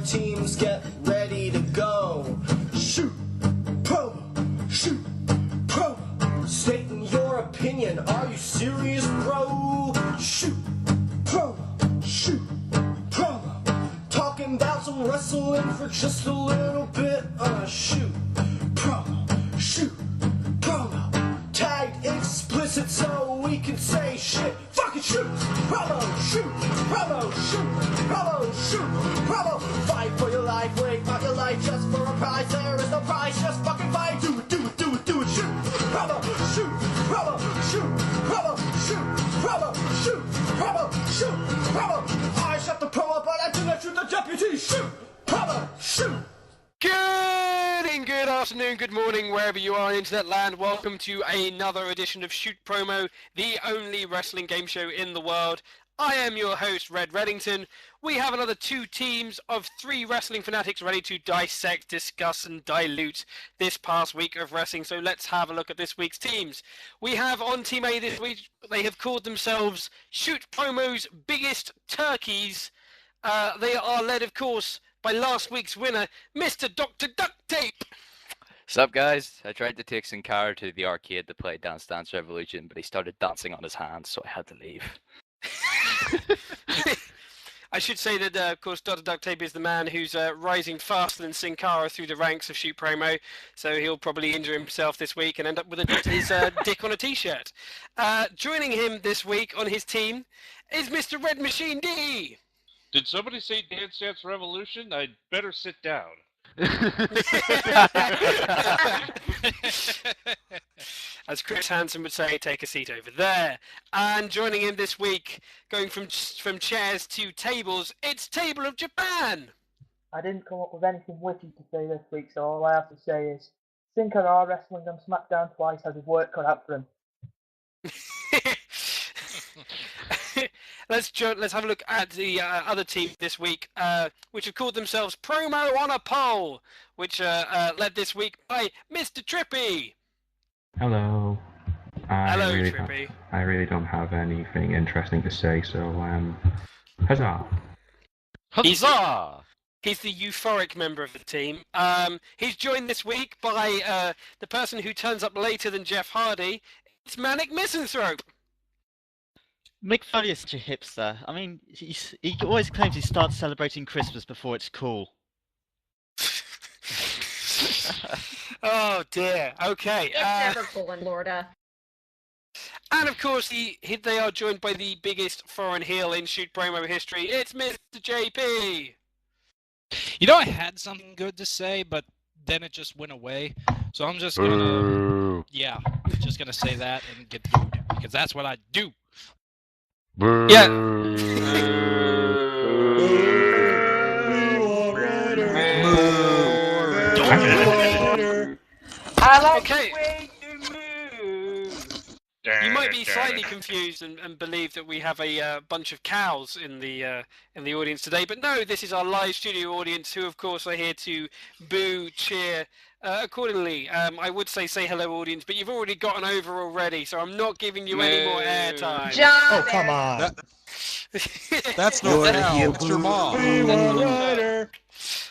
teams, get ready to go. Shoot, promo, shoot, promo. Stating your opinion, are you serious, bro? Shoot, promo, shoot, promo. Talking about some wrestling for just a little bit. Shoot, promo, shoot, promo. Tagged explicit so we can say shit. Fucking shoot, promo, shoot, promo, shoot, promo, shoot, promo. Fight for your life, wait, not your life just for a prize. There is no prize, just fucking fight. Do it, do it, do it, do it. Shoot, promo, shoot, promo, shoot, promo, shoot, promo, shoot, promo, shoot, promo. I shut the promo, but I do not shoot the deputy. Shoot, promo, shoot. Good afternoon, good morning, wherever you are in internet land. Welcome to another edition of Shoot Promo, the only wrestling game show in the world. I am your host, Red Reddington. We have another 2 teams of 3 wrestling fanatics ready to dissect, discuss, and dilute this past week of wrestling. So let's have a look at this week's teams. We have on Team A this week, they have called themselves Shoot Promo's Biggest Turkeys. They are led, of course, by last week's winner, Mr. DoctorDuckTape. Sup guys, I tried to take Sin Cara to the arcade to play Dance Dance Revolution, but he started dancing on his hands, so I had to leave. I should say that, of course, DoctorDuckTape is the man who's rising faster than Sin Cara through the ranks of Shoot Promo, so he'll probably injure himself this week and end up with his dick on a t-shirt. Joining him this week on his team is Mr. RedMachineD. Did somebody say Dance Dance Revolution? I'd better sit down. As Chris Hansen would say, take a seat over there. And joining him this week, going from chairs to tables, it's Table of Japan. I didn't come up with anything witty to say this week, so all I have to say is Sin Cara wrestling on SmackDown twice has his work cut out for him. Let's have a look at the other team this week, which have called themselves Promo on a Pole, which led this week by Mr. Trippy. Hello. Hello, Trippy. I really don't have anything interesting to say, so huzzah! Huzzah! He's the euphoric member of the team. He's joined this week by the person who turns up later than Jeff Hardy. It's ManicMisanthrope. Mick Foley is such a hipster. I mean, he always claims he starts celebrating Christmas before it's cool. Oh dear. Okay. It's never cool in Florida. And of course, they are joined by the biggest foreign heel in Shoot Promo history. It's Mr. JP. You know, I had something good to say, but then it just went away. So I'm just gonna, just gonna say that and get booed because that's what I do. Yeah. Okay. You might be slightly confused and believe that we have a bunch of cows in the audience today, but no, this is our live studio audience who, of course, are here to boo, cheer accordingly. I would say hello, audience, but you've already gotten over already, so I'm not giving you any more airtime. John, oh, come on. That's no cow. It's your mom.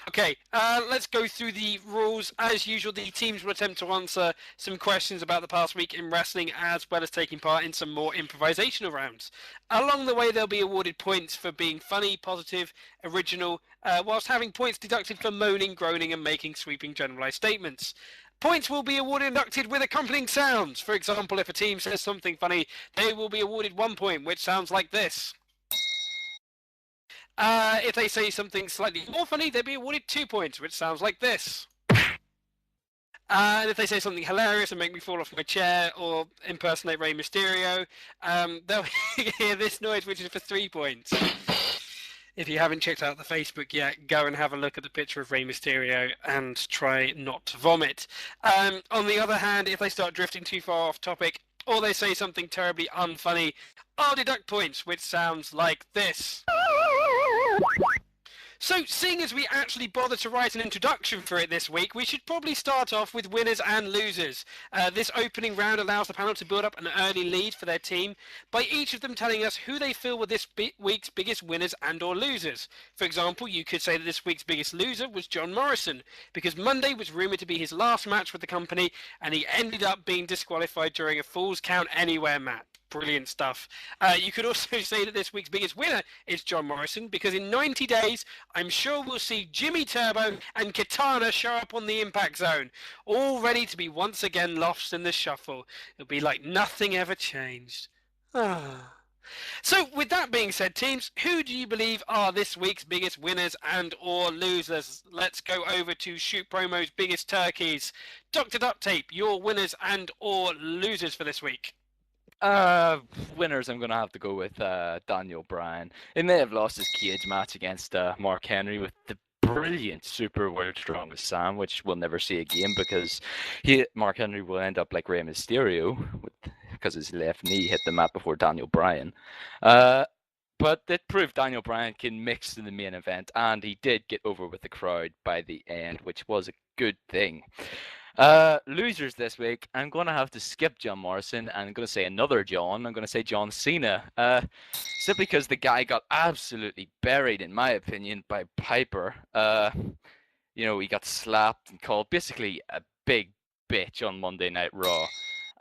Okay, let's go through the rules. As usual, the teams will attempt to answer some questions about the past week in wrestling, as well as taking part in some more improvisational rounds. Along the way, they'll be awarded points for being funny, positive, original, whilst having points deducted for moaning, groaning, and making sweeping generalized statements. Points will be awarded and deducted with accompanying sounds. For example, if a team says something funny, they will be awarded 1 point, which sounds like this. If they say something slightly more funny, they'll be awarded 2 points, which sounds like this. And if they say something hilarious and make me fall off my chair or impersonate Rey Mysterio, they'll hear this noise, which is for 3 points. If you haven't checked out the Facebook yet, go and have a look at the picture of Rey Mysterio and try not to vomit. On the other hand, if they start drifting too far off topic, or they say something terribly unfunny, I'll deduct points, which sounds like this. So, seeing as we actually bothered to write an introduction for it this week, we should probably start off with winners and losers. This opening round allows the panel to build up an early lead for their team by each of them telling us who they feel were this week's biggest winners and or losers. For example, you could say that this week's biggest loser was John Morrison, because Monday was rumoured to be his last match with the company, and he ended up being disqualified during a Falls Count Anywhere match. Brilliant stuff. You could also say that this week's biggest winner is John Morrison, because in 90 days, I'm sure we'll see Jimmy Turbo and Katana show up on the Impact Zone, all ready to be once again lost in the shuffle. It'll be like nothing ever changed. So, with that being said, teams, who do you believe are this week's biggest winners and or losers? Let's go over to Shoot Promo's biggest turkeys. Dr. DuckTape, your winners and or losers for this week. Winners, I'm going to have to go with Daniel Bryan. He may have lost his cage match against Mark Henry with the brilliant Super World Strongest Sam, which we'll never see again because Mark Henry will end up like Rey Mysterio because his left knee hit the mat before Daniel Bryan. But it proved Daniel Bryan can mix in the main event, and he did get over with the crowd by the end, which was a good thing. Losers this week, I'm going to have to skip John Morrison, and I'm going to say another John. I'm going to say John Cena. Simply because the guy got absolutely buried, in my opinion, by Piper. You know, he got slapped and called basically a big bitch on Monday Night Raw.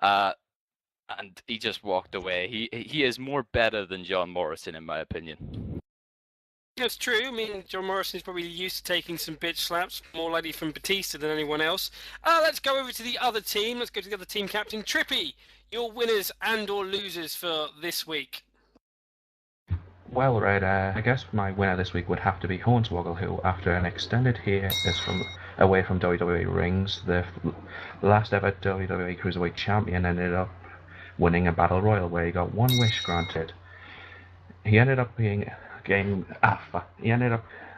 And he just walked away. He is more better than John Morrison, in my opinion. That's true. I mean, John Morrison is probably used to taking some bitch slaps, more likely from Batista than anyone else. Let's go over to the other team. Let's go to the other team captain, Trippy. Your winners and or losers for this week. Well, Red, I guess my winner this week would have to be Hornswoggle, who, after an extended hiatus away from WWE rings, the last ever WWE Cruiserweight Champion, ended up winning a Battle Royal where he got one wish granted. He ended up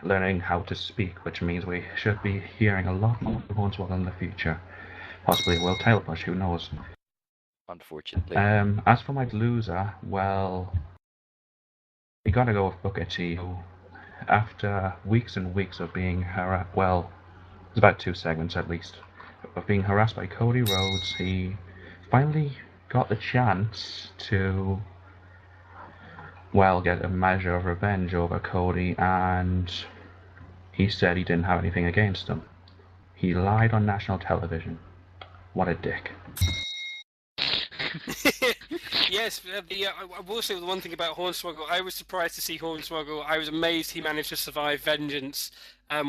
learning how to speak, which means we should be hearing a lot more from Hornswoggle in the future. Possibly a world title push, who knows? Unfortunately. As for my loser, well, we gotta go with Booker T, who, after weeks and weeks of being harassed, well, it's about 2 segments at least, of being harassed by Cody Rhodes, he finally got the chance to, well, get a measure of revenge over Cody, and he said he didn't have anything against him. He lied on national television. What a dick. Yes, I will say the one thing about Hornswoggle, I was surprised to see Hornswoggle. I was amazed he managed to survive Vengeance.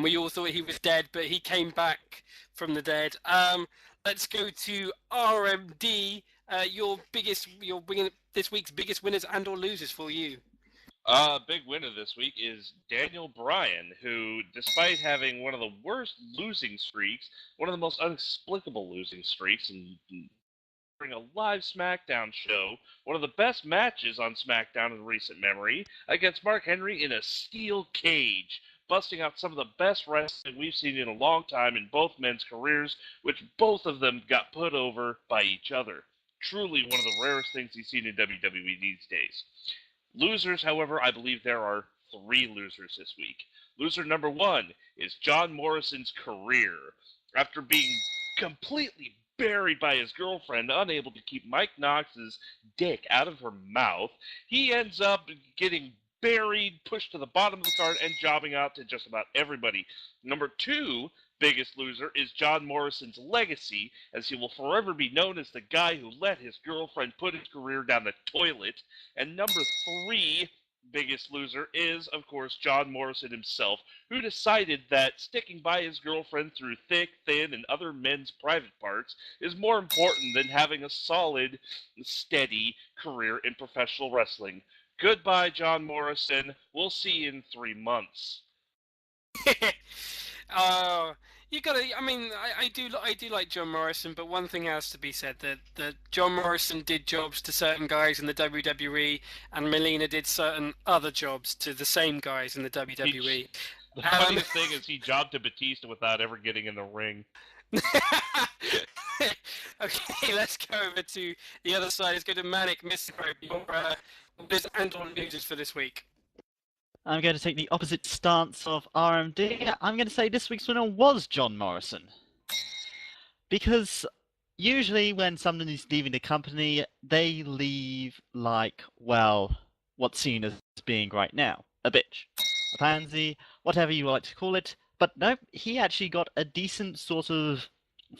We all thought he was dead, but he came back from the dead. Let's go to RMD. This week's biggest winners and or losers for you. Big winner this week is Daniel Bryan, who, despite having one of the worst losing streaks, one of the most inexplicable losing streaks, and during a live SmackDown show, one of the best matches on SmackDown in recent memory, against Mark Henry in a steel cage, busting out some of the best wrestling we've seen in a long time in both men's careers, which both of them got put over by each other. Truly one of the rarest things you've seen in WWE these days. Losers, however, I believe there are 3 losers this week. Loser number 1 is John Morrison's career. After being completely buried by his girlfriend, unable to keep Mike Knox's dick out of her mouth, he ends up getting buried, pushed to the bottom of the card, and jobbing out to just about everybody. Number 2 biggest loser is John Morrison's legacy, as he will forever be known as the guy who let his girlfriend put his career down the toilet. And number 3 biggest loser is, of course, John Morrison himself, who decided that sticking by his girlfriend through thick, thin, and other men's private parts is more important than having a solid, steady career in professional wrestling. Goodbye, John Morrison. We'll see you in 3 months. You gotta. I mean, I do like John Morrison, but one thing has to be said that John Morrison did jobs to certain guys in the WWE, and Melina did certain other jobs to the same guys in the WWE. The funniest thing is he jobbed to Batista without ever getting in the ring. Okay, let's go over to the other side. Let's go to ManicMisanthrope. Your winners and or losers for this week. I'm going to take the opposite stance of RMD. I'm going to say this week's winner was John Morrison. Because usually when someone is leaving the company, they leave like, well, what's seen as being right now, a bitch, a pansy, whatever you like to call it. But no, he actually got a decent sort of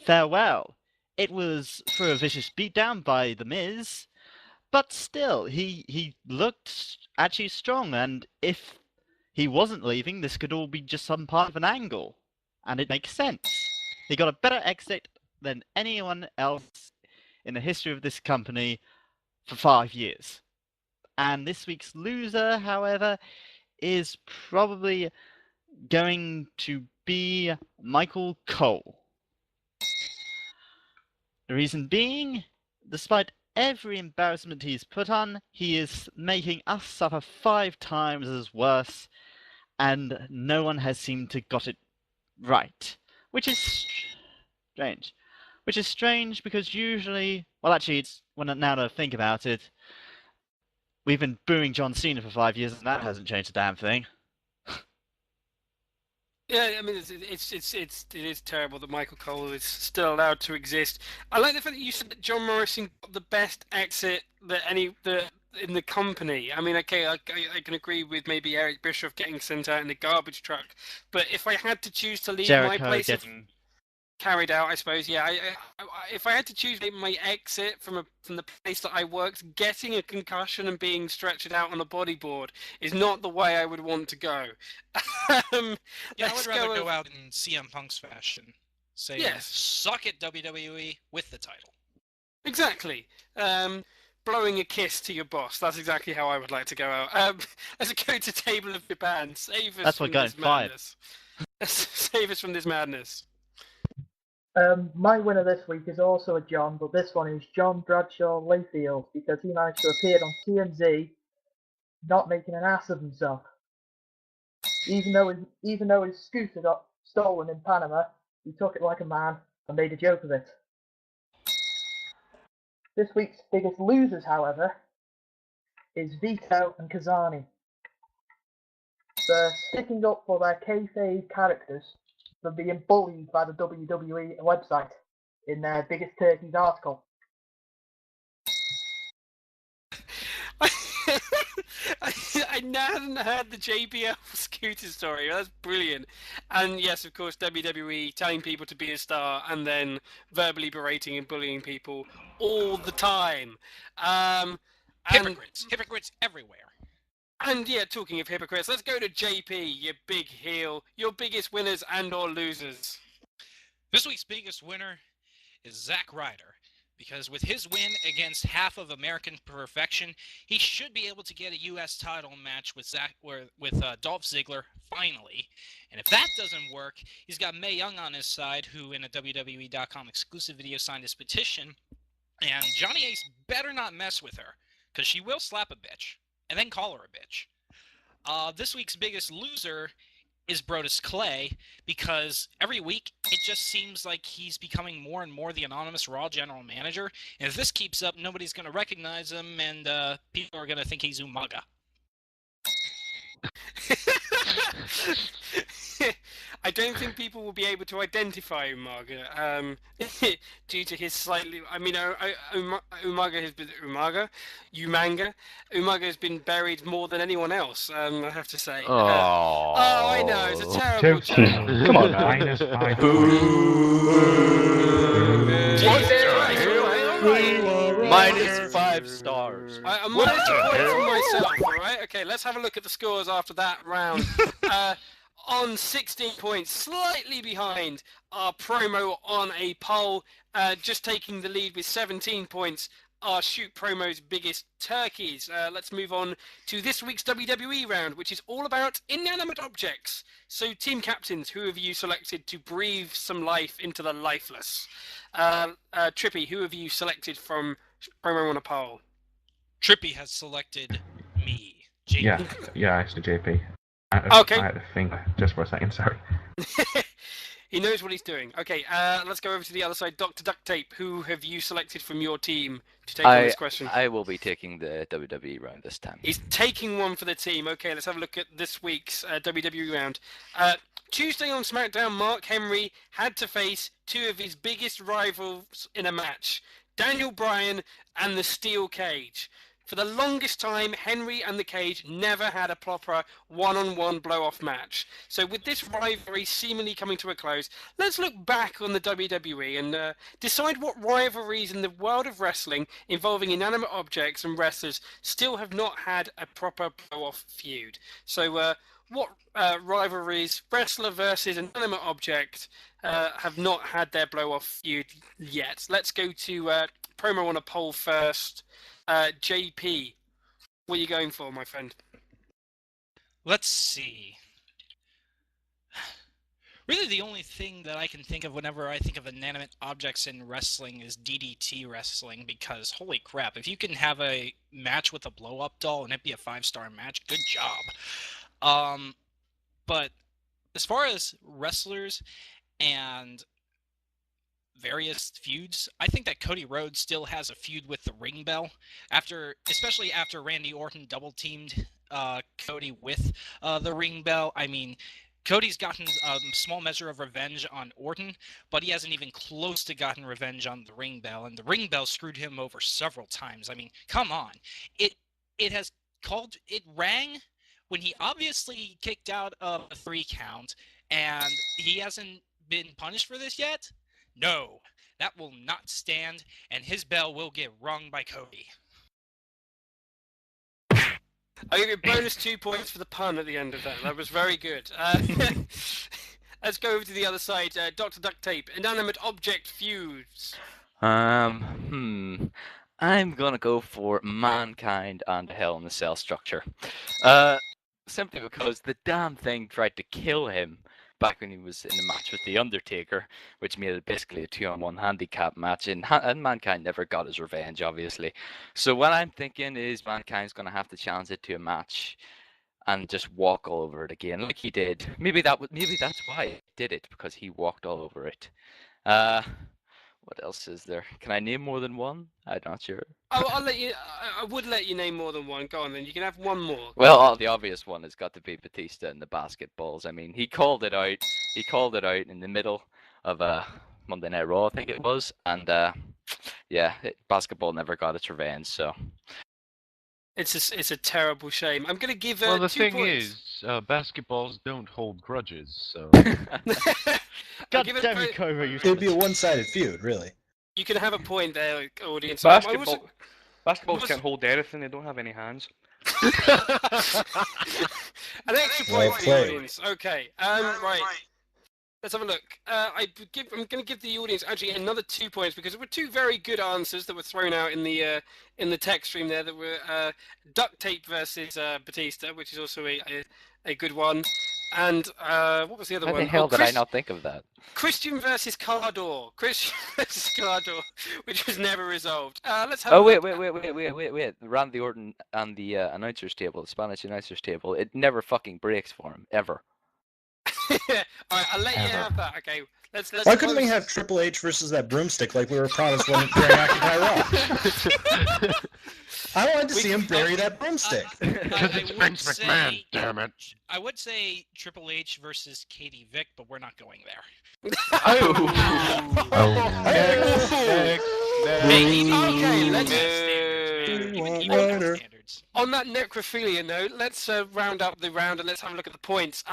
farewell. It was for a vicious beatdown by The Miz, but still, he looked actually strong, and if he wasn't leaving, this could all be just some part of an angle, and it makes sense. He got a better exit than anyone else in the history of this company for 5 years. And this week's loser, however, is probably going to be Michael Cole. The reason being, despite every embarrassment he's put on, he is making us suffer 5 times as worse, and no one has seemed to got it right. Which is strange. Which is strange because usually, well actually, it's now that I think about it, we've been booing John Cena for 5 years and that hasn't changed a damn thing. Yeah, I mean, it is terrible that Michael Cole is still allowed to exist. I like the fact that you said that John Morrison got the best exit in the company. I mean, okay, I can agree with maybe Eric Bischoff getting sent out in the garbage truck, but if I had to choose to leave my place carried out, I suppose, yeah. If I had to choose my exit from the place that I worked, getting a concussion and being stretched out on a bodyboard is not the way I would want to go. Yeah, I would rather go out in CM Punk's fashion. Say, yes, suck it, WWE, with the title. Exactly. Blowing a kiss to your boss. That's exactly how I would like to go out. Let's go to Table of Japan. Save us from this madness. Save us from this madness. My winner this week is also a John, but this one is John Bradshaw Layfield, because he managed to appear on TMZ, not making an ass of himself. Even though his scooter got stolen in Panama, he took it like a man and made a joke of it. This week's biggest losers, however, is Vito and Kazani. They're sticking up for their kayfabe characters from being bullied by the WWE website in their Biggest Turkeys article. I hadn't heard the JBL scooter story. That's brilliant. And yes, of course, WWE telling people to be a star and then verbally berating and bullying people all the time. Hypocrites everywhere. And yeah, talking of hypocrites, let's go to JP, you big heel, your biggest winners and or losers. This week's biggest winner is Zack Ryder, because with his win against half of American Perfection, he should be able to get a U.S. title match with Dolph Ziggler, finally. And if that doesn't work, he's got Mae Young on his side, who in a WWE.com exclusive video signed his petition. And Johnny Ace better not mess with her, because she will slap a bitch, and then call her a bitch. This week's biggest loser is Brodus Clay, because every week it just seems like he's becoming more and more the anonymous Raw general manager, and if this keeps up, nobody's going to recognize him, and people are going to think he's Umaga. I don't think people will be able to identify Umaga due to his slightly. I mean, Umaga has been buried more than anyone else. I have to say. I know, it's a terrible joke. Come on, minus 5. Minus 5 stars. I'm minus a point from myself. All right. Okay. Let's have a look at the scores after that round. On 16 points, slightly behind our promo on a poll, just taking the lead with 17 points, our Shoot Promo's biggest turkeys. Let's move on to this week's WWE round, which is all about inanimate objects. So, team captains, who have you selected to breathe some life into the lifeless? Trippy, who have you selected from promo on a poll? Trippy has selected me, JP. Yeah, actually, JP. Okay. I had to think just for a second, sorry. He knows what he's doing. Okay, let's go over to the other side. DoctorDuckTape, who have you selected from your team to take on this question? I will be taking the WWE round this time. He's taking one for the team. Okay, let's have a look at this week's WWE round. Tuesday on SmackDown, Mark Henry had to face two of his biggest rivals in a match, Daniel Bryan and the Steel Cage. For the longest time, Henry and the Cage never had a proper one-on-one blow-off match. So with this rivalry seemingly coming to a close, let's look back on the WWE and decide what rivalries in the world of wrestling involving inanimate objects and wrestlers still have not had a proper blow-off feud. So what rivalries, wrestler versus inanimate object, have not had their blow-off feud yet? Let's go to promo on a poll first. JP, what are you going for, my friend? Let's see. Really, the only thing that I can think of whenever I think of inanimate objects in wrestling is DDT wrestling, because holy crap, if you can have a match with a blow-up doll and it be a 5-star match, good job. But as far as wrestlers and various feuds, I think that Cody Rhodes still has a feud with the ring bell, especially after Randy Orton double teamed Cody with the ring bell. I mean, Cody's gotten a small measure of revenge on Orton, but he hasn't even close to gotten revenge on the ring bell, and the ring bell screwed him over several times. I mean, come on. It rang when he obviously kicked out of a 3 count, and he hasn't been punished for this yet? No, that will not stand, and his bell will get rung by Cody. I'll give you a bonus 2 points for the pun at the end of that. That was very good. Let's go over to the other side. DoctorDuckTape, inanimate object feuds. I'm gonna go for Mankind and Hell in a Cell structure. Simply because the damn thing tried to kill him back when he was in the match with The Undertaker, which made it basically a 2-on-1 handicap match, and Mankind never got his revenge, obviously. So what I'm thinking is Mankind's going to have to challenge it to a match and just walk all over it again, like he did. Maybe that's why he did it, because he walked all over it. What else is there? Can I name more than one? I'm not sure. Oh, I would let you name more than one. Go on, then. You can have one more. Well, the obvious one has got to be Batista and the basketballs. I mean, he called it out. He called it out in the middle of Monday Night Raw, I think it was, and basketball never got its revenge. So it's a terrible shame. I'm going to give. Well, the 2 thing points. is, basketballs don't hold grudges, so. God damn it, Cobra, you. It'd be a one-sided feud, really. You can have a point there, audience. Basketballs can't hold anything. They don't have any hands. An extra point for the audience. Okay. Right. Let's have a look. I'm going to give the audience actually another 2 points, because there were 2 very good answers that were thrown out in the text stream there. That were duct tape versus Batista, which is also a good one. And what was the other one? How the hell did I not think of that? Christian versus Cardor. Christian versus Cardor, which was never resolved. Let's have. Oh wait! Randy Orton and the announcers table, the Spanish announcers table. It never fucking breaks for him ever. Alright, I'll let you have that. Okay, let's. Why couldn't we have Triple H versus that broomstick like we were promised when during Occupy Raw? I wanted to see him bury that broomstick. Because it's Vince McMahon, damn it. I would say Triple H versus Katie Vick, but we're not going there. Okay, let's. On that necrophilia note, let's round up the round and let's have a look at the points.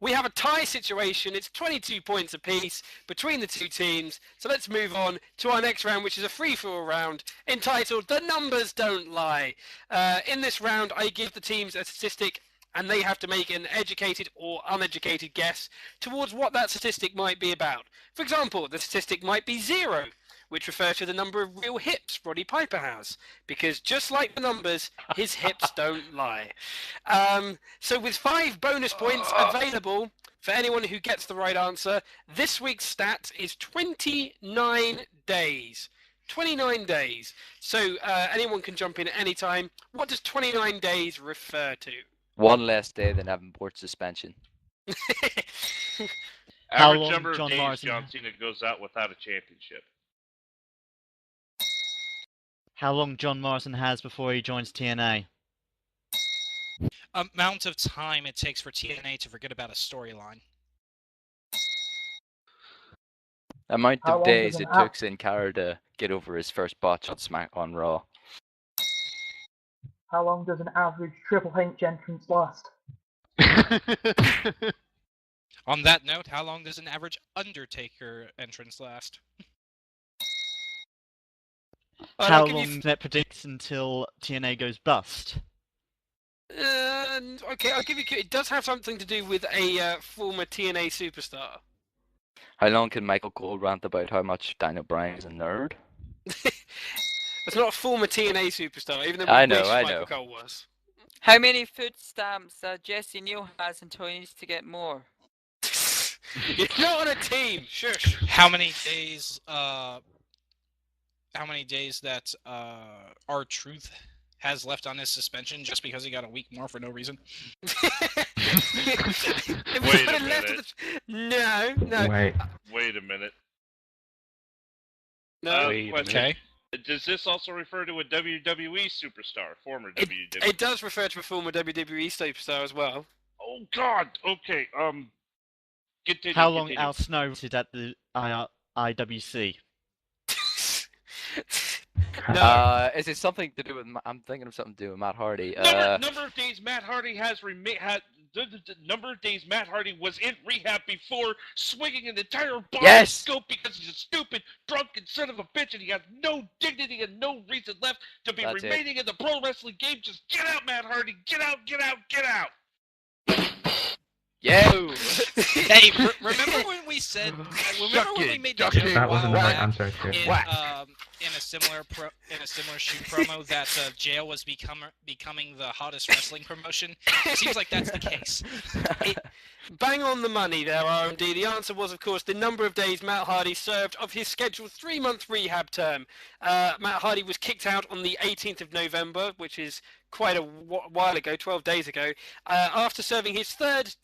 We have a tie situation. It's 22 points apiece between the 2 teams. So let's move on to our next round, which is a free-for-all round entitled "The Numbers Don't Lie." In this round, I give the teams a statistic, and they have to make an educated or uneducated guess towards what that statistic might be about. For example, the statistic might be 0, which refers to the number of real hips Roddy Piper has, because just like the numbers, his hips don't lie. So with 5 bonus points available for anyone who gets the right answer, this week's stat is 29 days. 29 days. So anyone can jump in at any time. What does 29 days refer to? One less day than having board suspension. How Average long number of John days Morrison- John Cena goes out without a championship. How long John Morrison has before he joins TNA? Amount of time it takes for TNA to forget about a storyline. Amount How of long days does it an took Sin Cara to get over his first botch on Raw. How long does an average Triple H entrance last? On that note, how long does an average Undertaker entrance last? How long that predicts until TNA goes bust? Okay, I'll give you. It does have something to do with a former TNA superstar. How long can Michael Cole rant about how much Daniel Bryan is a nerd? It's not a former TNA superstar, even though we I wish know. Michael Cole was. How many food stamps Jesse Neal has until he needs to get more? You're not on a team. Shush. How many days that R-Truth has left on his suspension just because he got a week more for no reason? Wait a minute. No. Wait a minute. No. Okay. Does this also refer to a WWE superstar, former WWE? It does refer to a former WWE superstar as well. Oh God. Okay. Continue. How long Al Snow did at the IWC? No. Is it something to do with? I'm thinking of something to do with Matt Hardy. Number of days Matt Hardy has the number of days Matt Hardy was in rehab before swinging an entire body scope because he's a stupid, drunken son of a bitch and he has no dignity and no reason left to be remaining in the pro wrestling game. Just get out, Matt Hardy! Get out! Get out! Get out! Yeah. Hey, remember when we said? Remember when we made the joke That wasn't the right back answer. in a similar shoot promo that Jail was becoming the hottest wrestling promotion? It seems like that's the case. Bang on the money there, RMD. The answer was, of course, the number of days Matt Hardy served of his scheduled 3-month rehab term. Matt Hardy was kicked out on the 18th of November, which is quite a while ago, 12 days ago, after serving a third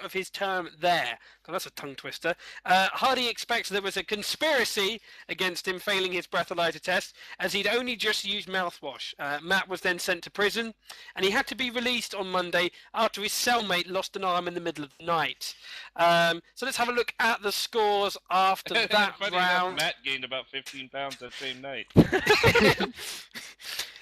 of his term there. God, that's a tongue twister. Hardy expects there was a conspiracy against him failing his breathalyzer test, as he'd only just used mouthwash. Matt was then sent to prison, and he had to be released on Monday after his cellmate lost an arm in the middle of the night. So let's have a look at the scores after that Funny round. enough, Matt gained about 15 pounds that same night.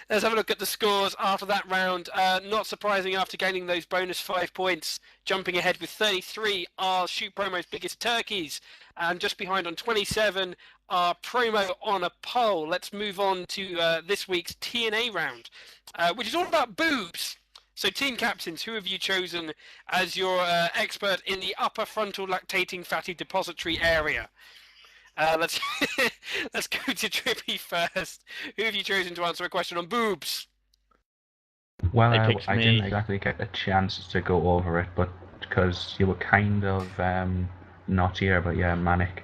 Let's have a look at the scores after that round. Not surprising, after gaining those bonus 5 points, jumping ahead with 33 are Shoot Promo's biggest turkeys, and just behind on 27 are Promo on a pole. Let's move on to this week's TNA round, which is all about boobs. So, team captains, who have you chosen as your expert in the upper frontal lactating fatty depository area? Let's go to Trippy first. Who have you chosen to answer a question on boobs? Well, I didn't exactly get a chance to go over it, but because you were kind of not here, but yeah, Manic.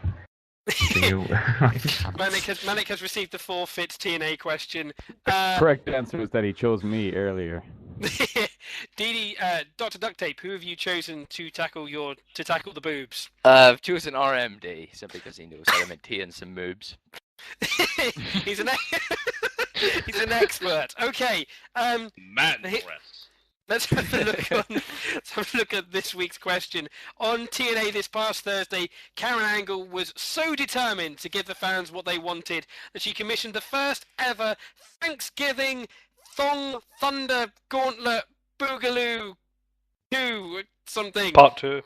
Manic has received the forfeit TNA question. Correct answer is that he chose me earlier. DoctorDuckTape, who have you chosen to tackle the boobs? I've chosen RMD simply because he knows how to maintain some moves. He's an expert. Okay. Let's have a look at this week's question. On TNA this past Thursday, Karen Angle was so determined to give the fans what they wanted that she commissioned the first ever Thanksgiving Thong Thunder Gauntlet Boogaloo 2 something. Part 2.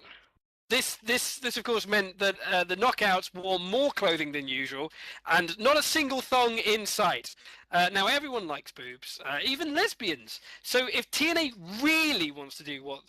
This of course meant that the knockouts wore more clothing than usual, and not a single thong in sight. Now everyone likes boobs, even lesbians. So if TNA really wants to do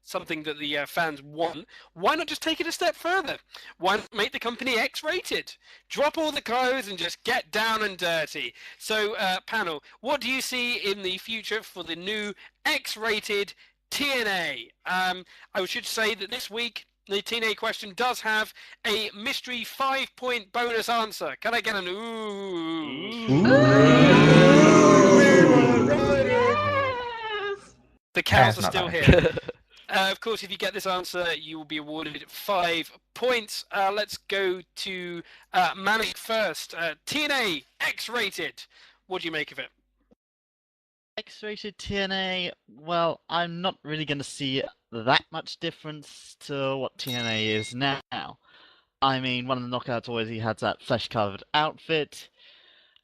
something that the fans want, why not just take it a step further? Why not make the company X-rated? Drop all the clothes and just get down and dirty. So panel, what do you see in the future for the new X-rated TNA? I should say that this week the TNA question does have a mystery 5-point bonus answer. Can I get an ooh? The cows are still here. Of course, if you get this answer, you will be awarded 5 points. Let's go to Manic first. TNA X-rated. What do you make of it? X-rated TNA, well, I'm not really going to see that much difference to what TNA is now. I mean, one of the knockouts already had that flesh-covered outfit,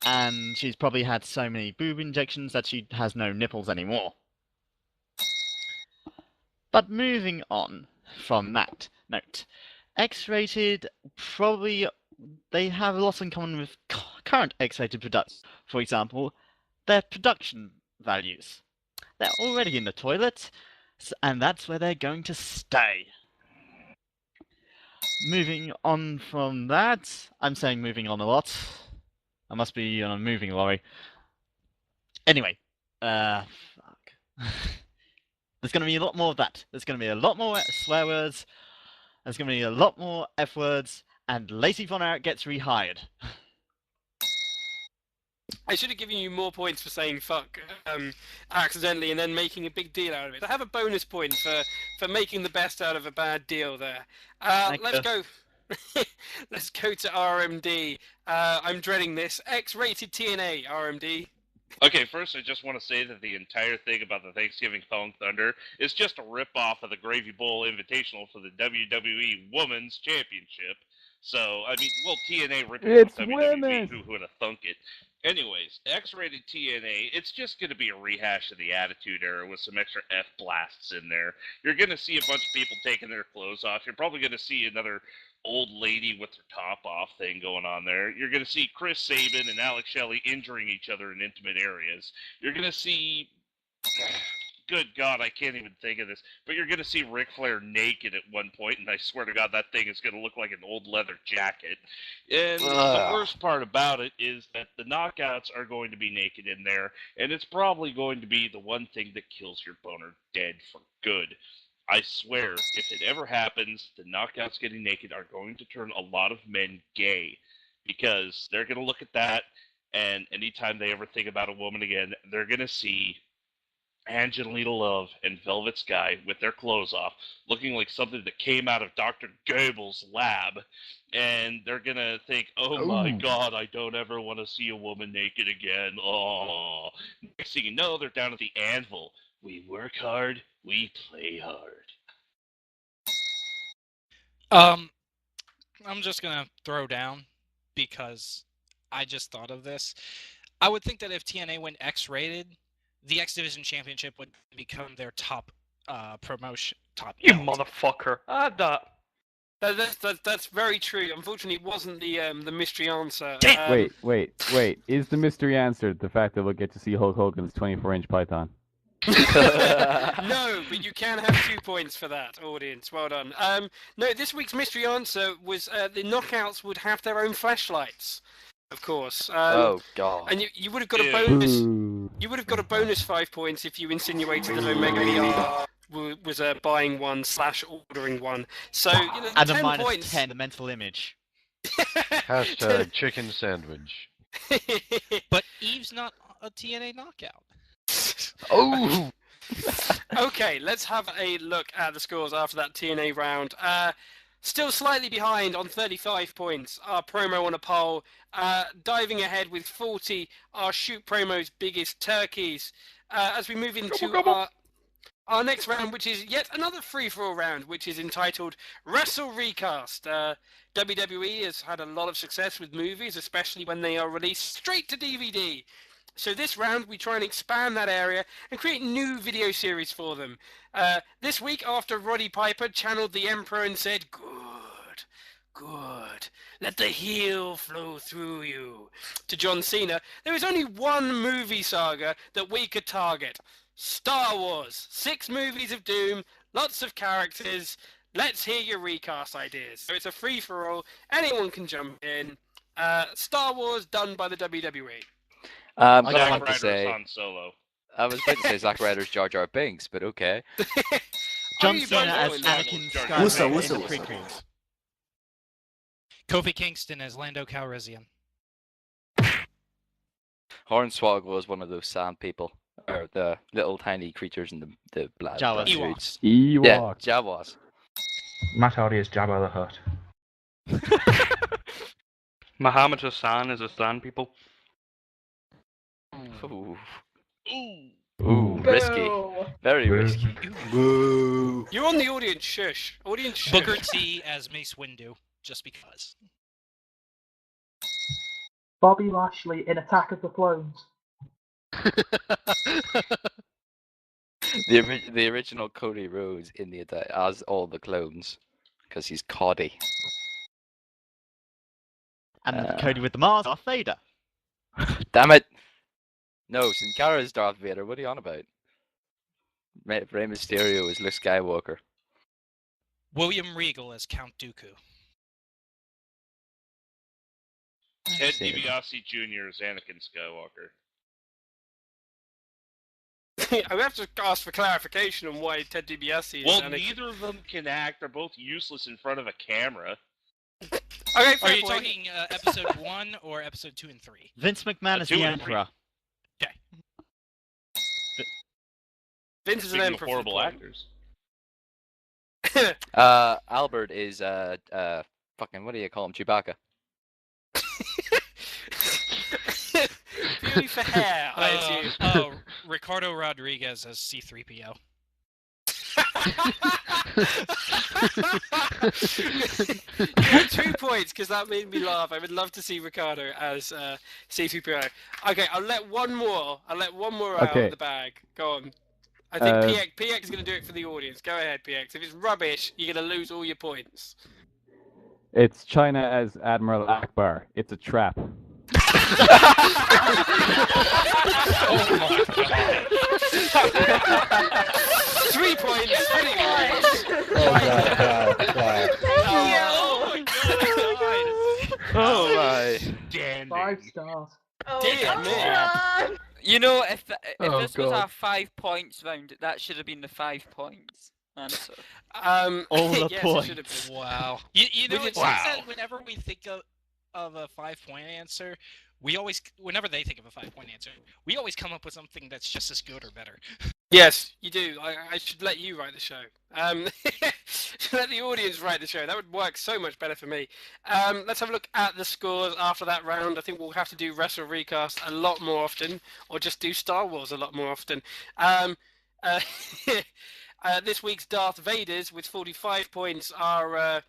and she's probably had so many boob injections that she has no nipples anymore. But moving on from that note, X-rated, probably, they have a lot in common with current X-rated products. For example, their production values. They're already in the toilet, and that's where they're going to stay. Moving on from that, I'm saying moving on a lot. I must be on a moving lorry. Anyway, fuck. There's going to be a lot more of that. There's going to be a lot more swear words. There's going to be a lot more F words, and Lacey Von Erich gets rehired. I should have given you more points for saying fuck accidentally and then making a big deal out of it. I have a bonus point for making the best out of a bad deal there. Let's go. Let's go to RMD. I'm dreading this. X-rated TNA, RMD. Okay, first I just want to say that the entire thing about the Thanksgiving Thong Thunder is just a rip-off of the Gravy Bowl Invitational for the WWE Women's Championship. So, I mean, well, TNA ripping off WWE, who would have thunk it? Anyways, X-rated TNA, it's just going to be a rehash of the Attitude Era with some extra F-blasts in there. You're going to see a bunch of people taking their clothes off. You're probably going to see another old lady with her top off thing going on there. You're going to see Chris Sabin and Alex Shelley injuring each other in intimate areas. You're going to see... Good God, I can't even think of this. But you're going to see Ric Flair naked at one point, and I swear to God, that thing is going to look like an old leather jacket. And the worst part about it is that the knockouts are going to be naked in there, and it's probably going to be the one thing that kills your boner dead for good. I swear, if it ever happens, the knockouts getting naked are going to turn a lot of men gay, because they're going to look at that, and anytime they ever think about a woman again, they're going to see Angelina Love and Velvet Sky with their clothes off, looking like something that came out of Dr. Goebbels' lab, and they're gonna think, oh my God, I don't ever want to see a woman naked again. Oh, next thing you know, they're down at the anvil. We work hard, we play hard. I'm just gonna throw down because I just thought of this. I would think that if TNA went X-rated, the X Division Championship would become their top promotion. You motherfucker! That's very true. Unfortunately, it wasn't the mystery answer. Wait. Is the mystery answer the fact that we'll get to see Hulk Hogan's 24-inch python? No, but you can have 2 points for that, audience. Well done. No, this week's mystery answer was the knockouts would have their own flashlights. Of course. Oh God! And you would have got a bonus. You would have got a bonus 5 points if you insinuated that Omega PR was buying one / ordering one. So you know, and 10 a minus points. 10, the mental image. Hashtag chicken sandwich. But Eve's not a TNA knockout. Oh. Okay, let's have a look at the scores after that TNA round. Still slightly behind on 35 points. Our promo on a poll. Diving ahead with 40. Our shoot promo's biggest turkeys. As we move into our next round, which is yet another free-for-all round, which is entitled Wrestle Recast. WWE has had a lot of success with movies, especially when they are released straight to DVD. So this round, we try and expand that area and create new video series for them. This week, after Roddy Piper channeled the Emperor and said, good, let the heel flow through you, to John Cena, there is only one movie saga that we could target. Star Wars. 6 movies of doom, lots of characters. Let's hear your recast ideas. So it's a free-for-all. Anyone can jump in. Star Wars done by the WWE. Zack Ryder's say, Han Solo. I was about to say Zack Ryder's Jar Jar Binks, but okay. John Cena as Anakin Skywalker in the prequels. Kofi Kingston as Lando Calrissian. Hornswoggle is one of those sand people. Or the little tiny creatures in the black Jawas. suits. Ewok. Yeah, Jawas. Matt Hardy is Jabba the Hutt. Muhammad Hassan is a San people. Ooh. Ooh. Risky. Very Boo. risky. Boo. You're on the audience shush. Audience shush. Booker T as Mace Windu, just because. Bobby Lashley in Attack of the Clones. The original Cody Rhodes in the attack as all the clones, because he's Cody. And Cody with the mask, Darth Vader. Damn it! No, Sin Cara is Darth Vader. What are you on about? Rey Mysterio is Luke Skywalker. William Regal as Count Dooku. Ted DiBiase Jr. is Anakin Skywalker. I have to ask for clarification on why Ted DiBiase is Well, Anakin. neither of them can act. They're both useless in front of a camera. Okay, Are fair you point. talking episode 1 or episode 2 and 3? Vince McMahon is 2 the and 3. Emperor. Okay. Vince is an Speaking of emperor. horrible actors. Albert is fucking, what do you call him? Chewbacca. Purely for hair, I assume. Ricardo Rodriguez as C-3PO. You had 2 points because that made me laugh. I would love to see Ricardo as C3PO. Okay, I'll let one more out of the bag. Go on. I think PX is going to do it for the audience. Go ahead, PX. If it's rubbish, you're going to lose all your points. It's China as Admiral Akbar. It's a trap. Oh my god. 3 points. Anyway. Oh my. Standing. 5 stars. Dear me. You know, if Oh, this was God. a 5 points round, that should have been the 5 points answer. All the yes, points. it should have been. Wow. You know, it seems Wow. that whenever we think of a 5-point answer, we always, whenever they think of a 5-point answer, we always come up with something that's just as good or better. Yes, you do. I should let you write the show. Should let the audience write the show. That would work so much better for me. Let's have a look at the scores after that round. I think we'll have to do Wrestle Recast a lot more often, or just do Star Wars a lot more often. This week's Darth Vader's with 45 points are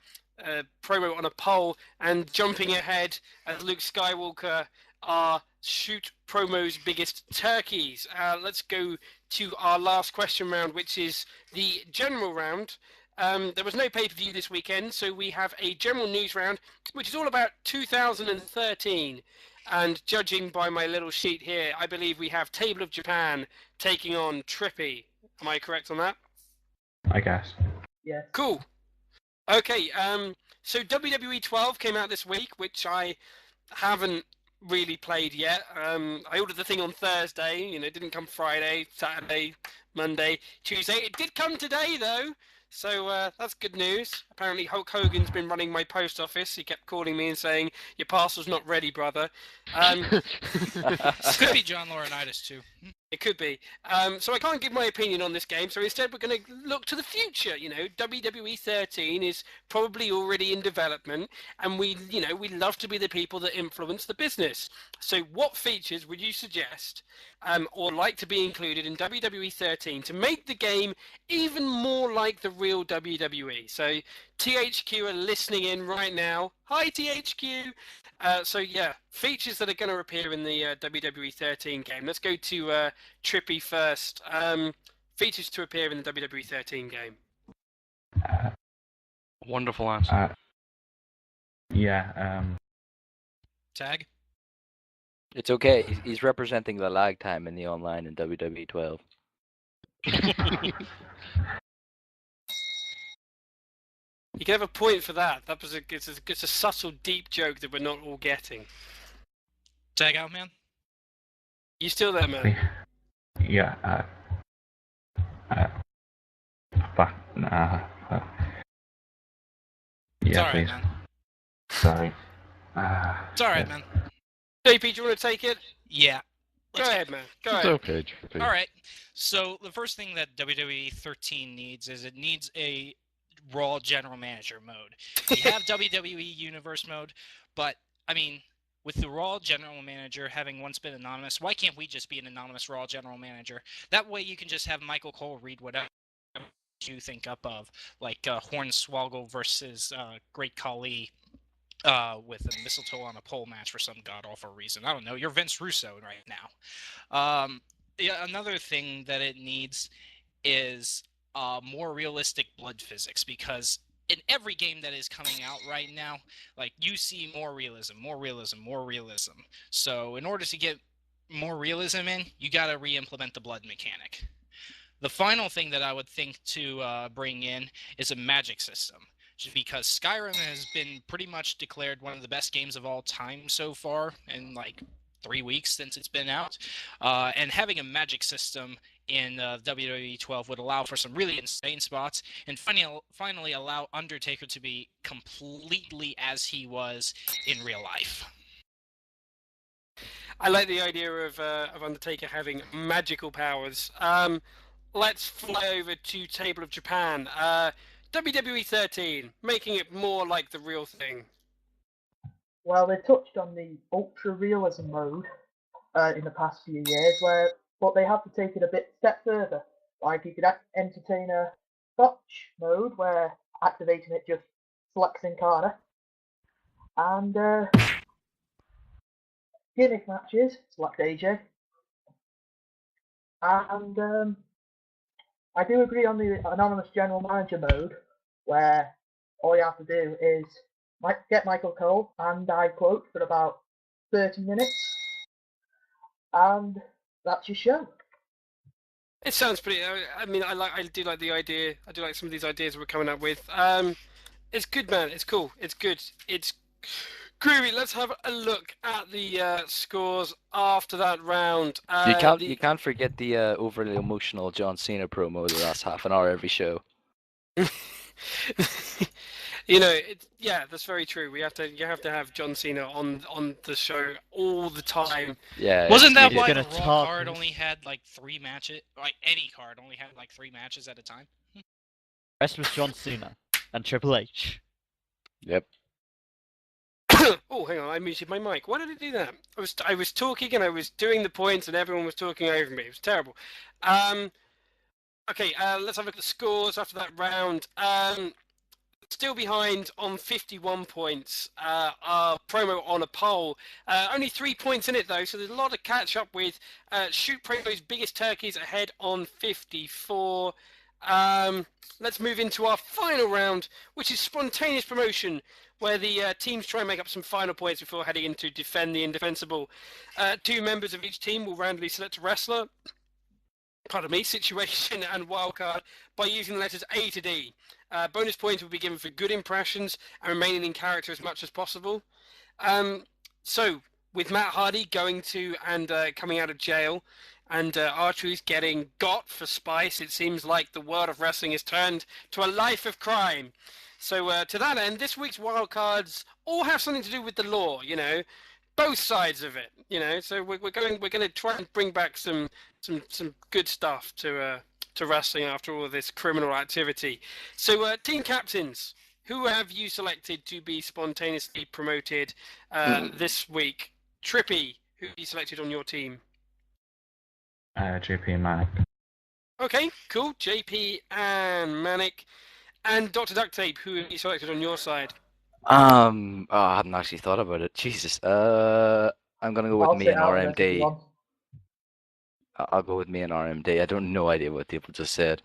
promo on a pole, and jumping ahead as Luke Skywalker are Shoot Promo's biggest turkeys. Let's go to our last question round, which is the general round. There was no pay-per-view this weekend, so we have a general news round, which is all about 2013. And judging by my little sheet here, I believe we have Table of Japan taking on Trippy. Am I correct on that? I guess. Yes. Cool. Okay, so WWE 12 came out this week, which I haven't really played yet. I ordered the thing on Thursday, it didn't come Friday, Saturday, Monday, Tuesday. It did come today, though, so that's good news. Apparently Hulk Hogan's been running my post office. He kept calling me and saying, your parcel's not ready, brother. Could be John Laurinaitis, too. It could be. So I can't give my opinion on this game, so instead we're going to look to the future. WWE 13 is probably already in development, and we love to be the people that influence the business. So what features would you suggest or like to be included in WWE 13 to make the game even more like the real WWE? So THQ are listening in right now. Hi, THQ. So yeah, features that are going to appear in the WWE 13 game. Let's go to Trippy first. Features to appear in the WWE 13 game. Wonderful answer. Tag? It's okay. He's representing the lag time in the online in WWE 12. You can have a point for that. It's a subtle, deep joke that we're not all getting. Tag out, man? You still there, man? Yeah. It's alright, Please. man. Sorry. It's alright, man. JP, do you want to take it? Yeah. Go ahead, man. Go It's ahead. okay, Trippy. All right. So the first thing that WWE 13 needs is it needs a Raw General Manager mode. We have WWE Universe mode, but I mean, with the Raw General Manager having once been anonymous, why can't we just be an anonymous Raw General Manager? That way you can just have Michael Cole read whatever you think up of, like Hornswoggle versus Great Khali with a mistletoe on a pole match for some god-awful reason. I don't know. You're Vince Russo right now. Yeah, another thing that it needs is more realistic blood physics, because in every game that is coming out right now, like, you see more realism. So in order to get more realism in, you got to re-implement the blood mechanic. The final thing that I would think to bring in is a magic system, just because Skyrim has been pretty much declared one of the best games of all time so far in like 3 weeks since it's been out, and having a magic system in WWE 12 would allow for some really insane spots, and finally allow Undertaker to be completely as he was in real life. I like the idea of Undertaker having magical powers. Let's fly over to Table of Japan. WWE 13, making it more like the real thing. Well, they touched on the ultra realism mode in the past few years, but they have to take it a step further. Like, you could entertain a botch mode where activating it just selects Incarna, and gimmick matches select AJ, and I do agree on the anonymous general manager mode, where all you have to do is get Michael Cole, and I quote, for about 30 minutes, and that's your show. It sounds pretty. I mean, I do like the idea. I do like some of these ideas we're coming up with. It's good, man. It's cool. It's good. It's groovy. Let's have a look at the scores after that round. You can't forget the overly emotional John Cena promo the last half an hour every show. You know, yeah, that's very true. You have to have John Cena on the show all the time. Yeah. Wasn't that why the Raw card only had like 3 matches? Like, any card only had like 3 matches at a time? Rest was John Cena and Triple H. Yep. Oh, hang on, I muted my mic. Why did it do that? I was talking and I was doing the points and everyone was talking over me. It was terrible. Okay, let's have a look at the scores after that round. Still behind on 51 points. Our promo on a poll. Only 3 points in it though, so there's a lot to catch up with. Shoot Promo's biggest turkeys ahead on 54. Let's move into our final round, which is spontaneous promotion, where the teams try and make up some final points before heading into Defend the Indefensible. 2 members of each team will randomly select a wrestler, situation and wildcard by using the letters A to D. Bonus points will be given for good impressions and remaining in character as much as possible. So, with Matt Hardy going to and coming out of jail, and R-Truth getting got for Spice, it seems like the world of wrestling has turned to a life of crime. So to that end, this week's wildcards all have something to do with the law, you know, both sides of it, you know. So we're going to try and bring back some good stuff to wrestling after all of this criminal activity. So team captains, who have you selected to be spontaneously promoted this week? Trippy, who have you selected on your team? JP and Manic. Okay, cool. JP and Manic. And DoctorDuckTape, who have you selected on your side? Oh, I hadn't actually thought about it. Jesus. I'm gonna go with me and RMD. I'll go with me and RMD. I don't no idea what people just said.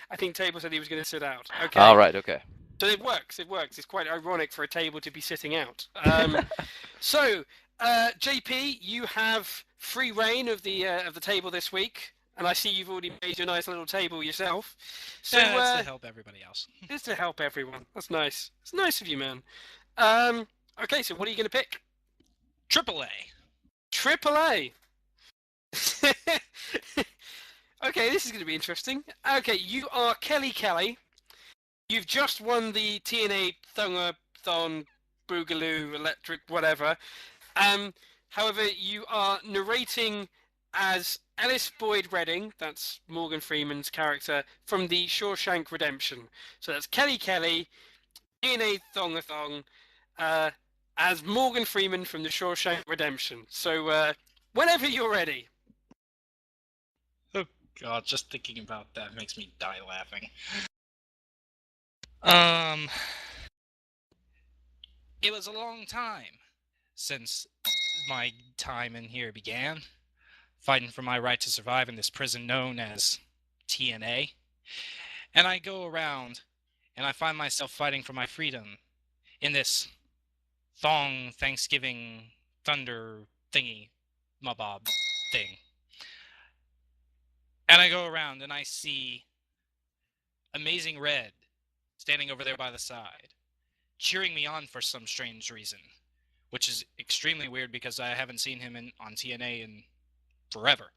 I think Table said he was going to sit out. Okay. All right. Okay. So it works. It works. It's quite ironic for a table to be sitting out. So, JP, you have free reign of the table this week. And I see you've already made your nice little table yourself. So it's to help everybody else. It's to help everyone. That's nice. It's nice of you, man. Okay, so what are you going to pick? AAA. AAA. Okay, this is going to be interesting. Okay, you are Kelly. You've just won the TNA Thon Boogaloo Electric whatever. However, you are narrating as Ellis Boyd Redding, that's Morgan Freeman's character, from the Shawshank Redemption. So that's Kelly Kelly, DNA Thongathong, as Morgan Freeman from the Shawshank Redemption. So whenever you're ready. Oh god, just thinking about that makes me die laughing. It was a long time since my time in here began, fighting for my right to survive in this prison known as TNA. And I go around and I find myself fighting for my freedom in this thong Thanksgiving thunder thingy mabob thing. And I go around and I see Amazing Red standing over there by the side, cheering me on for some strange reason, which is extremely weird because I haven't seen him on TNA in forever.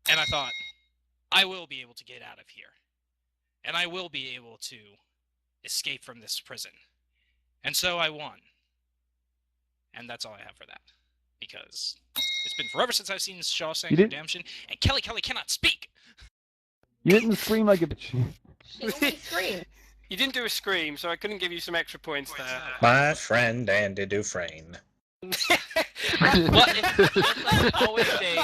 And I thought, I will be able to get out of here. And I will be able to escape from this prison. And so I won. And that's all I have for that. Because it's been forever since I've seen Shawshank Redemption, and Kelly cannot speak! You didn't scream like a bitch. She only screamed. You didn't do a scream, so I couldn't give you some extra points there. My friend Andy Dufresne. Always say.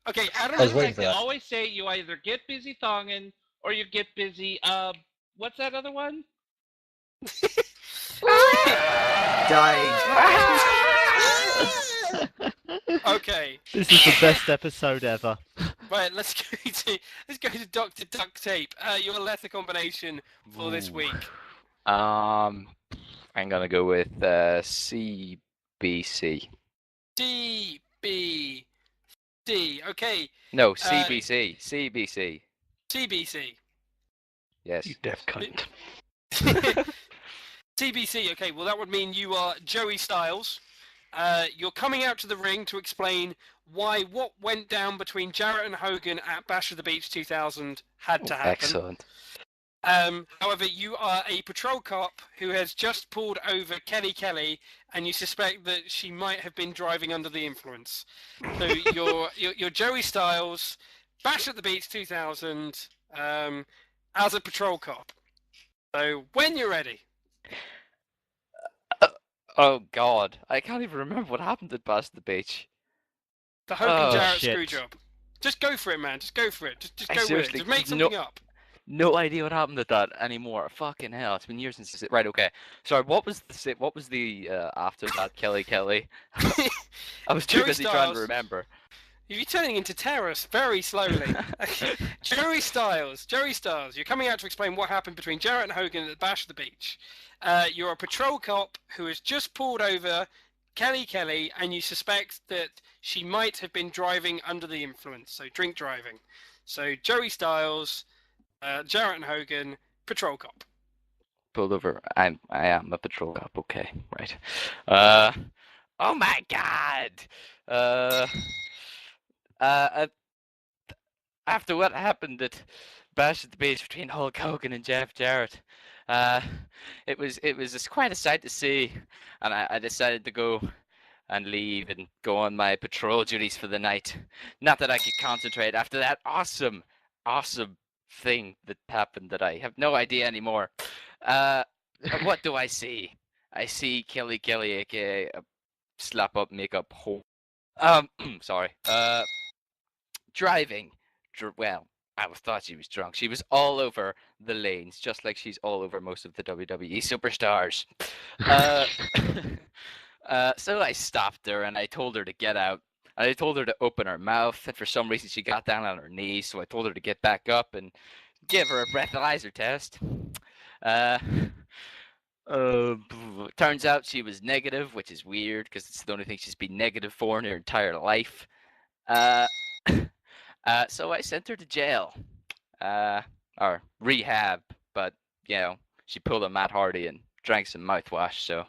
Okay, Adam. I was waiting for that. Always say you either get busy thonging or you get busy. What's that other one? Dying. Okay. This is the best episode ever. Right, let's go to Dr. Duck Tape. Your letter combination for this week. I'm gonna go with CBC. CBC. Okay. No, CBC. CBC. CBC. Yes. You deaf cunt. CBC. Okay. Well, that would mean you are Joey Styles. You're coming out to the ring to explain why what went down between Jarrett and Hogan at Bash of the Beach 2000 had to happen. Excellent. However, you are a patrol cop who has just pulled over Kelly Kelly, and you suspect that she might have been driving under the influence. So you're Joey Styles, Bash at the Beach 2000, as a patrol cop. So when you're ready. Oh God, I can't even remember what happened at Bash at the Beach. The Hogan Jarrett screw job. Just go for it, man. Just go for it. Just go with it. Just make something up. No idea what happened at that anymore. Fucking hell, it's been years since. Right, okay. Sorry, what was the after that Kelly? I was too busy trying to remember. You're turning into terrorists very slowly. Joey Styles, you're coming out to explain what happened between Jarrett and Hogan at Bash of the Beach. You're a patrol cop who has just pulled over Kelly, and you suspect that she might have been driving under the influence, so drink driving. So Joey Styles, Jarrett and Hogan, patrol cop. Pulled over. I am a patrol cop. Okay, right. Oh my God. After what happened at Bash at the Beach between Hulk Hogan and Jeff Jarrett, it was just quite a sight to see, and I decided to go and leave and go on my patrol duties for the night. Not that I could concentrate after that awesome thing that happened that I have no idea anymore. What do I see? I see Kelly, aka a slap up makeup hole. Sorry. Driving. Well, I thought she was drunk. She was all over the lanes, just like she's all over most of the WWE superstars. So I stopped her and I told her to get out. And I told her to open her mouth, and for some reason she got down on her knees, so I told her to get back up and give her a breathalyzer test. Turns out she was negative, which is weird, because it's the only thing she's been negative for in her entire life. So I sent her to jail. Or rehab, but, you know, she pulled a Matt Hardy and drank some mouthwash, so...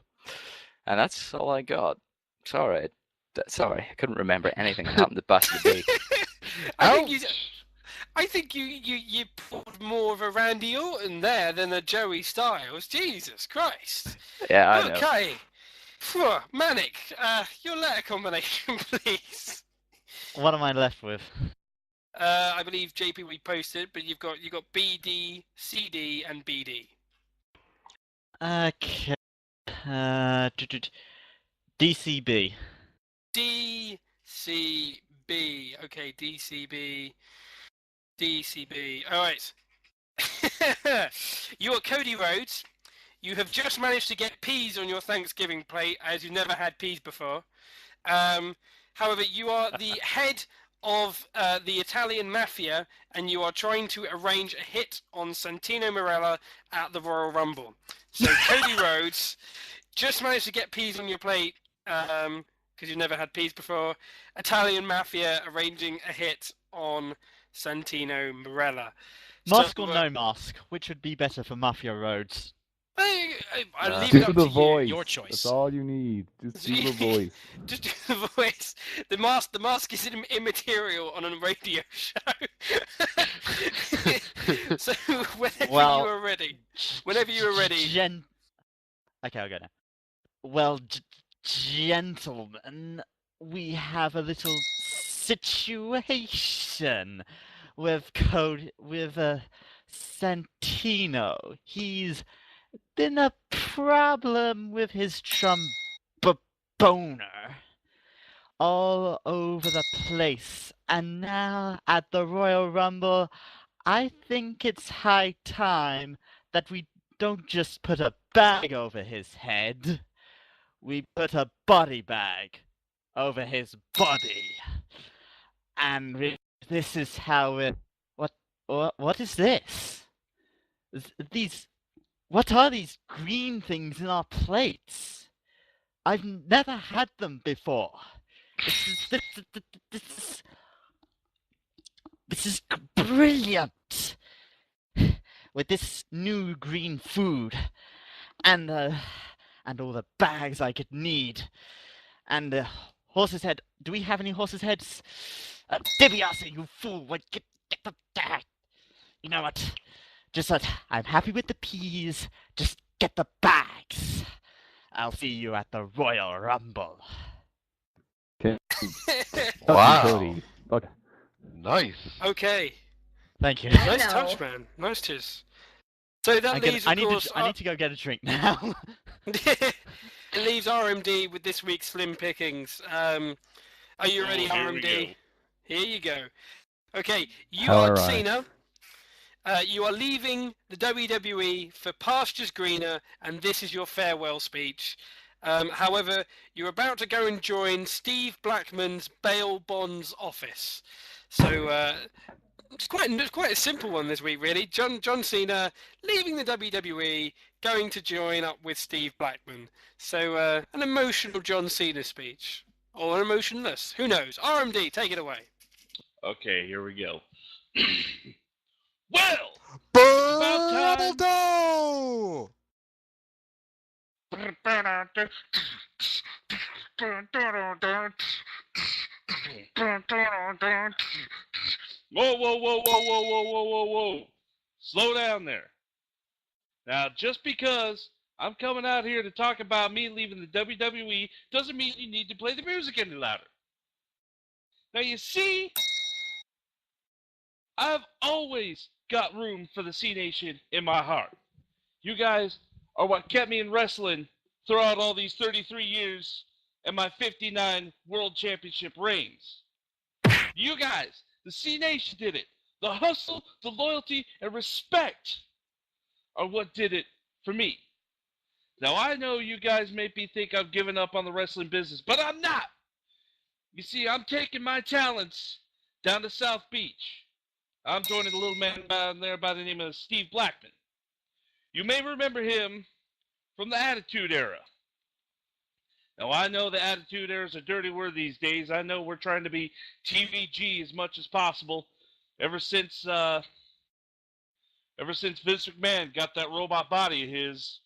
And that's all I got. Sorry, I couldn't remember anything that happened at Bash of the Beach. I think you pulled more of a Randy Orton there than a Joey Styles. Jesus Christ. Yeah, I know. Okay. Phew, Manic, your letter combination, please. What am I left with? I believe JP we posted, but you've got BD, CD, and BD. Okay. DCB. DCB. Okay, DCB. DCB. All right. You are Cody Rhodes. You have just managed to get peas on your Thanksgiving plate, as you've never had peas before. However, you are the head of the Italian mafia, and you are trying to arrange a hit on Santino Marella at the Royal Rumble. So Cody Rhodes just managed to get peas on your plate, because you've never had peas before. Italian mafia arranging a hit on Santino Marella. Mask or no mask? Which would be better for Mafia Rhodes? I leave Do it up the to voice. Your choice. That's all you need. Just do the voice. Just do the voice. The mask is immaterial on a radio show. So whenever you are ready. Okay, I'll go now. Well, gentlemen, we have a little situation with Santino. He's been a problem with his boner all over the place, and now at the Royal Rumble, I think it's high time that we don't just put a bag over his head, we put a body bag over his body. And this is how it... What is this? What are these green things in our plates? I've never had them before. This is brilliant. With this new green food, and all the bags I could need, and horse's head. Do we have any horse's heads? DiBiase, you fool! Get the bag. You know what? Just that I'm happy with the peas. Just get the bags. I'll see you at the Royal Rumble. Okay. Wow. Cody. Okay. Nice. Okay. Thank you. Nice touch, man. Nice touch. So that leaves, of course... I need to go get a drink now. It leaves RMD with this week's Slim Pickings. Are you ready, RMD? Here you go. Okay, you are Cena. You are leaving the WWE for pastures greener, and this is your farewell speech. However, you're about to go and join Steve Blackman's bail bonds office. So it's quite a simple one this week, really. John Cena leaving the WWE, going to join up with Steve Blackman. So an emotional John Cena speech, or an emotionless, who knows? RMD, take it away. Okay, here we go. Well, Burble-do! Whoa. Slow down there. Now, just because I'm coming out here to talk about me leaving the WWE doesn't mean you need to play the music any louder. Now, you see, I've always got room for the C-Nation in my heart. You guys are what kept me in wrestling throughout all these 33 years and my 59 World Championship reigns. You guys, the C-Nation did it. The hustle, the loyalty, and respect are what did it for me. Now, I know you guys maybe think I've given up on the wrestling business, but I'm not. You see, I'm taking my talents down to South Beach. I'm joining a little man down there by the name of Steve Blackman. You may remember him from the Attitude Era. Now, I know the Attitude Era is a dirty word these days. I know we're trying to be TVG as much as possible. Ever since Vince McMahon got that robot body of his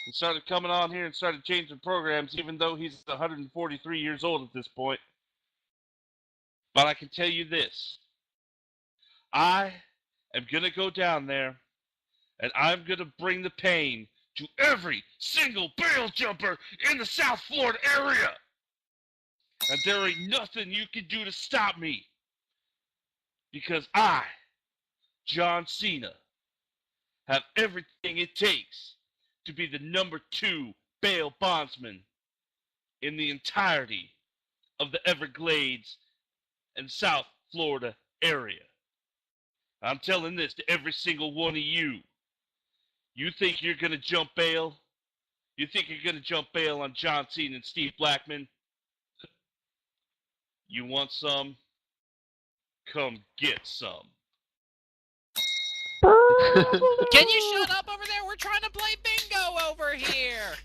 and started coming on here and started changing programs, even though he's 143 years old at this point. But I can tell you this. I am going to go down there, and I'm going to bring the pain to every single barrel jumper in the South Florida area. And there ain't nothing you can do to stop me. Because I, John Cena, have everything it takes to be the number 2 bail bondsman in the entirety of the Everglades and South Florida area. I'm telling this to every single one of you. You think you're going to jump bail? You think you're going to jump bail on John Cena and Steve Blackman? You want some? Come get some. Can you shut up over there? We're trying to play bingo over here.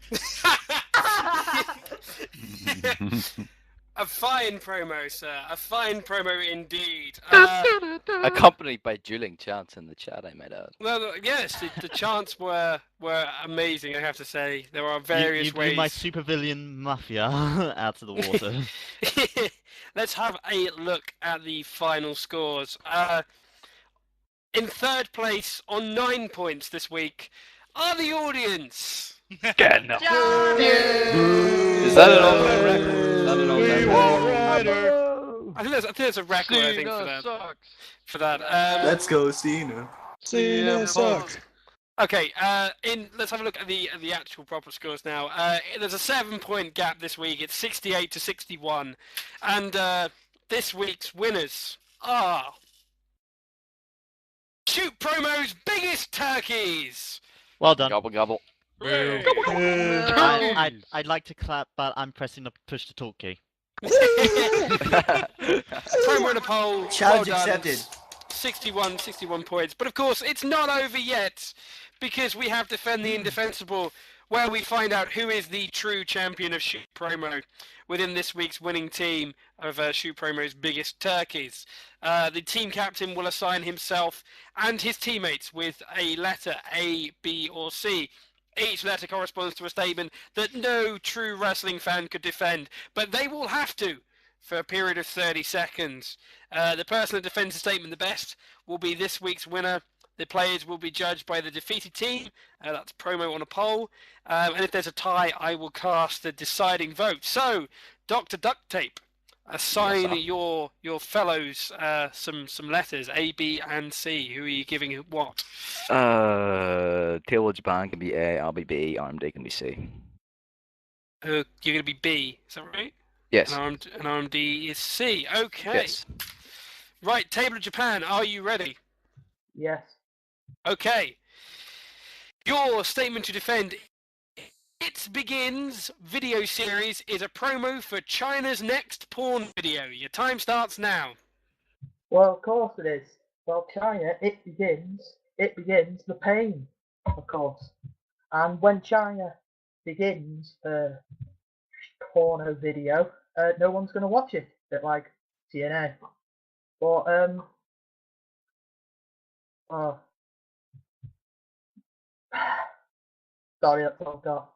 A fine promo, sir. A fine promo indeed. Accompanied by dueling chants in the chat, I might add. Well, yes, the chants were amazing, I have to say. There are various you ways. blew my supervillain mafia out of the water. Let's have a look at the final scores. In third place on 9 points this week are the audience. Get no. Is that an all-time record? Is that an all-time record? I think there's a record. I think for that. Let's go, Cena. Cena sucks. Okay. Let's have a look at the actual proper scores now. There's a 7-point gap this week. It's 68 to 61, and this week's winners are Shoot Promo's biggest turkeys. Well done. Gobble gobble. I'd like to clap, but I'm pressing the push to talk key. Promo in a poll. Challenge well done. accepted. 61 points. But of course, it's not over yet, because we have Defend the Indefensible, where we find out who is the true champion of Shoot Promo within this week's winning team of Shoot Promo's biggest turkeys. The team captain will assign himself and his teammates with a letter A, B, or C. Each letter corresponds to a statement that no true wrestling fan could defend, but they will have to for a period of 30 seconds. The person that defends the statement the best will be this week's winner. The players will be judged by the defeated team. That's promo on a poll. And if there's a tie, I will cast the deciding vote. So, Dr. DuckTape, assign your fellows some letters, A, B, and C. Who are you giving what? TableOfJapan can be A, I'll be B, RMD can be C. You're going to be B, is that right? Yes. And RMD is C. Okay. Yes. Right, Table of Japan, are you ready? Yes. Okay. Your statement to defend It Begins video series is a promo for China's next porn video. Your time starts now. Well, of course it is. Well, China, it begins the pain, of course. And when China begins a porno video, no one's going to watch it. A bit like TNA. But, sorry, that's all I've got.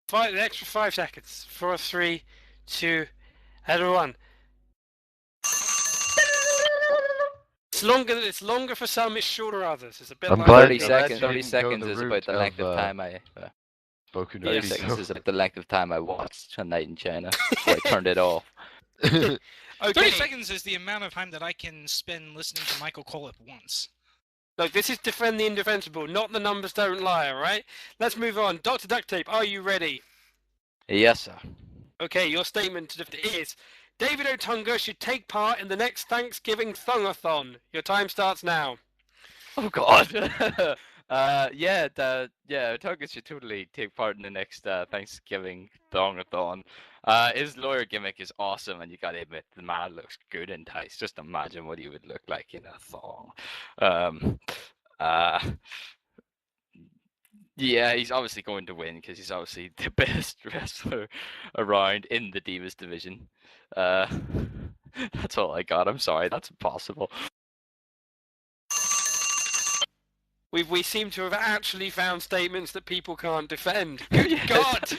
The extra 5 seconds. 4, 3, 2, and 1. It's longer for some, it's shorter others. It's a bit like 30 seconds. 30 seconds is about the length of time I. 30 seconds is about the length of time I watched A Night in China. So I turned it off. Okay. 30 seconds is the amount of time that I can spend listening to Michael Cole at once. Look, this is Defend the Indefensible, not the numbers don't lie, alright? Let's move on. Dr. DuckTape, are you ready? Yes, sir. Okay, your statement is, David Otunga should take part in the next Thanksgiving Thongathon. Your time starts now. Oh, God. Otunga should totally take part in the next Thanksgiving Thongathon. His lawyer gimmick is awesome, and you gotta admit, the man looks good in tights. Just imagine what he would look like in a thong. Yeah, he's obviously going to win, because he's obviously the best wrestler around in the Divas division. That's all I got. I'm sorry, that's impossible. We seem to have actually found statements that people can't defend. Good God!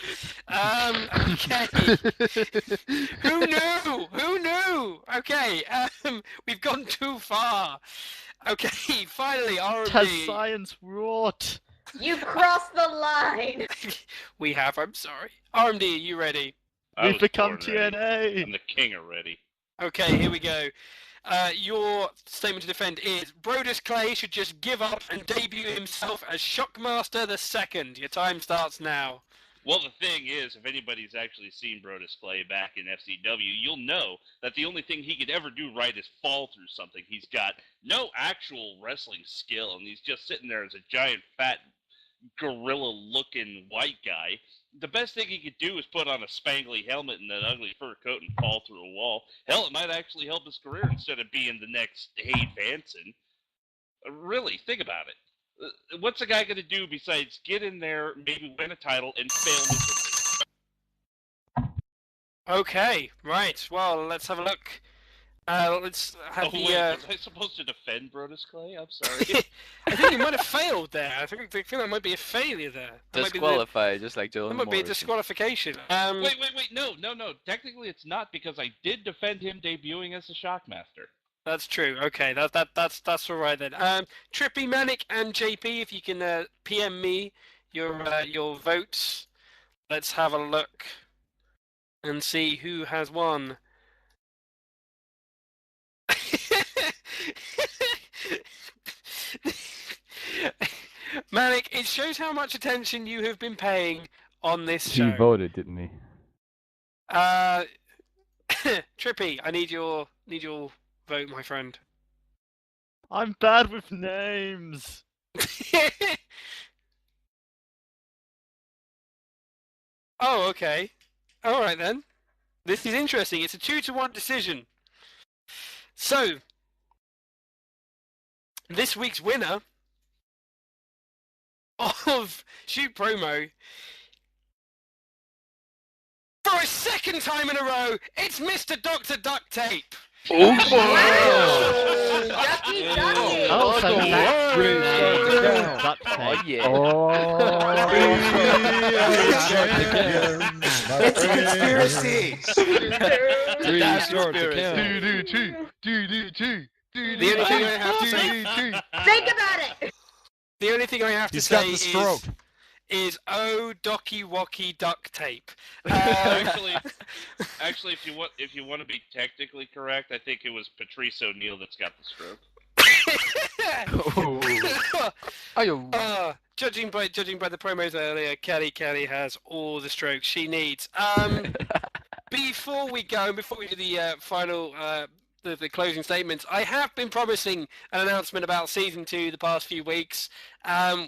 Okay. Who knew? Okay, we've gone too far. Okay, finally, R&D. Has science wrought? You crossed the line. We have. I'm sorry. RMD, are you ready? We've become born ready. TNA. I'm the king already. Okay, here we go. Your statement to defend is Brodus Clay should just give up and debut himself as Shockmaster II. Your time starts now. Well, the thing is, if anybody's actually seen Brodus Clay back in FCW, you'll know that the only thing he could ever do right is fall through something. He's got no actual wrestling skill, and he's just sitting there as a giant, fat, gorilla-looking white guy. The best thing he could do is put on a spangly helmet and an ugly fur coat and fall through a wall. Hell, it might actually help his career instead of being the next Dave Hansen. Really, think about it. What's a guy going to do besides get in there, maybe win a title, and fail miserably? Okay, right. Well, let's have a look. Let's have Wait, was I supposed to defend Brodus Clay? I'm sorry. I think you might have failed there. I feel that might be a failure there. That might be Disqualified, just like Dylan That might be a Morrison. disqualification. Wait, no. Technically, it's not because I did defend him debuting as the Shockmaster. That's true. Okay, that's all right then. Trippy, Manic, and JP, if you can PM me your votes. Let's have a look and see who has won. Manic, it shows how much attention you have been paying on this show. He voted, didn't he? Trippy, I need your vote, my friend. I'm bad with names. Oh, okay. All right then. This is interesting. It's a 2-1 decision. So, this week's winner of Shoot Promo, for a second time in a row, it's Mr. DoctorDuckTape. Ducky, ducky. Oh, so that's Oh, yeah. It's a conspiracy. The only thing I have to say. Think about it. The only thing I have to He's got say the stroke. is oh Docky Wocky Duct Tape. Actually, if you want to be technically correct, I think it was Patrice O'Neal that's got the stroke. Judging by the promos earlier, Kelly has all the strokes she needs. Before we do the final the closing statements, I have been promising an announcement about season 2 the past few weeks.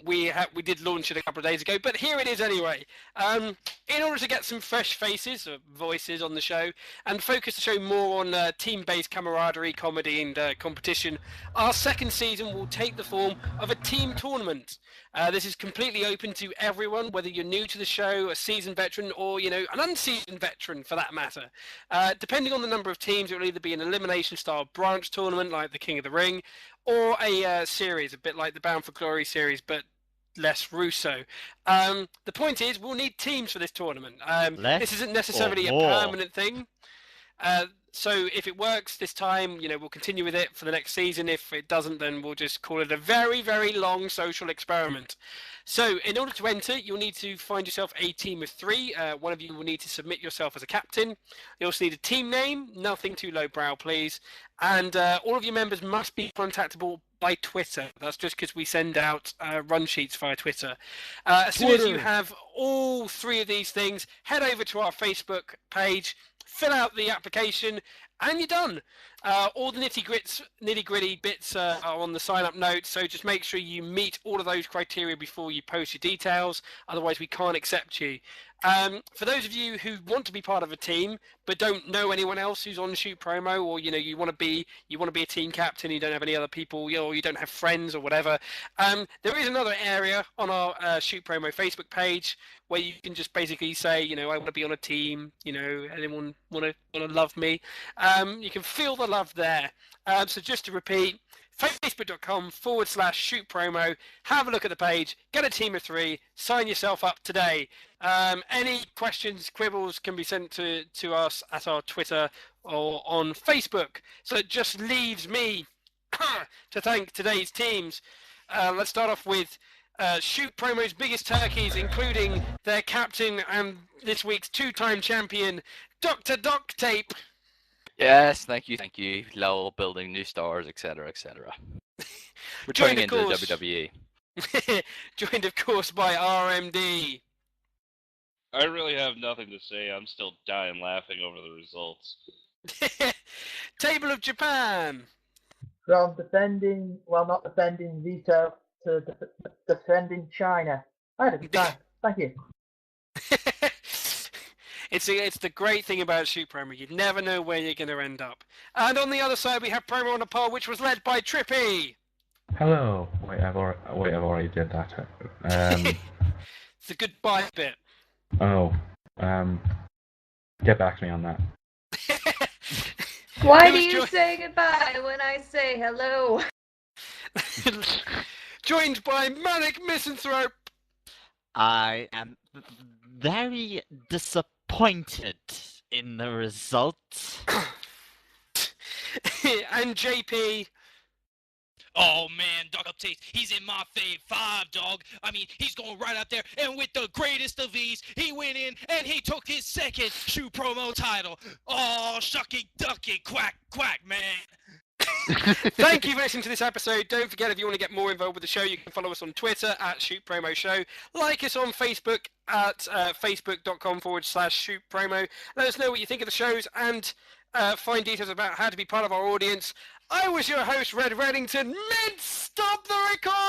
We did launch it a couple of days ago, but here it is anyway. In order to get some fresh faces or voices on the show and focus the show more on team-based camaraderie, comedy, and competition, our second season will take the form of a team tournament. This is completely open to everyone, whether you're new to the show, a seasoned veteran, or an unseasoned veteran for that matter. Depending on the number of teams, it will either be an elimination-style branch tournament like the King of the Ring, or a series, a bit like the Bound for Glory series, but less Russo. The point is, we'll need teams for this tournament. This isn't necessarily a permanent thing. So if it works this time, we'll continue with it for the next season. If it doesn't, then we'll just call it a very, very long social experiment. So in order to enter, you'll need to find yourself a team of 3. One of you will need to submit yourself as a captain. You also need a team name, nothing too lowbrow, please. And all of your members must be contactable by Twitter. That's just because we send out run sheets via Twitter. As soon as you have all 3 of these things, head over to our Facebook page, fill out the application, and you're done. All the nitty-gritty bits are on the sign-up note, so just make sure you meet all of those criteria before you post your details. Otherwise, we can't accept you. For those of you who want to be part of a team but don't know anyone else who's on Shoot Promo, or you want to be a team captain, you don't have any other people, or you don't have friends or whatever, there is another area on our Shoot Promo Facebook page where you can just basically say, I want to be on a team, anyone want to love me. You can feel the love there. So just to repeat, facebook.com/shoot promo, have a look at the page, get a team of 3, sign yourself up today. Any questions, quibbles can be sent to us at our Twitter or on Facebook. So it just leaves me to thank today's teams. Let's start off with Shoot Promo's biggest turkeys, including their captain and this week's two-time champion, DoctorDuckTape. Yes, thank you. LOL, building new stars, etc., etc. Returning into the WWE. Joined, of course, by RMD. I really have nothing to say. I'm still dying laughing over the results. Table of Japan. From defending, well, not defending Vito to defending China. I had a good time. Thank you. It's the great thing about Shoot Promo. You never know where you're going to end up. And on the other side, we have Promo on a poll, which was led by Trippy. Hello. Wait, I've already did that. It's the goodbye bit. Oh. Get back to me on that. Why do you say goodbye when I say hello? Joined by ManicMisanthrope. I am very disappointed in the results. And JP. Oh man, DoctorDuckTape, he's in my fave 5, dog. I mean, he's going right out there, and with the greatest of ease, he went in and he took his second Shoot Promo title. Oh, shucky ducky, quack, quack, man. Thank you for listening to this episode. Don't forget, if you want to get more involved with the show, you can follow us on Twitter at Shoot Promo Show. Like us on Facebook at facebook.com/Shoot Promo. Let us know what you think of the shows and find details about how to be part of our audience. I was your host, Red Reddington. Stop the record!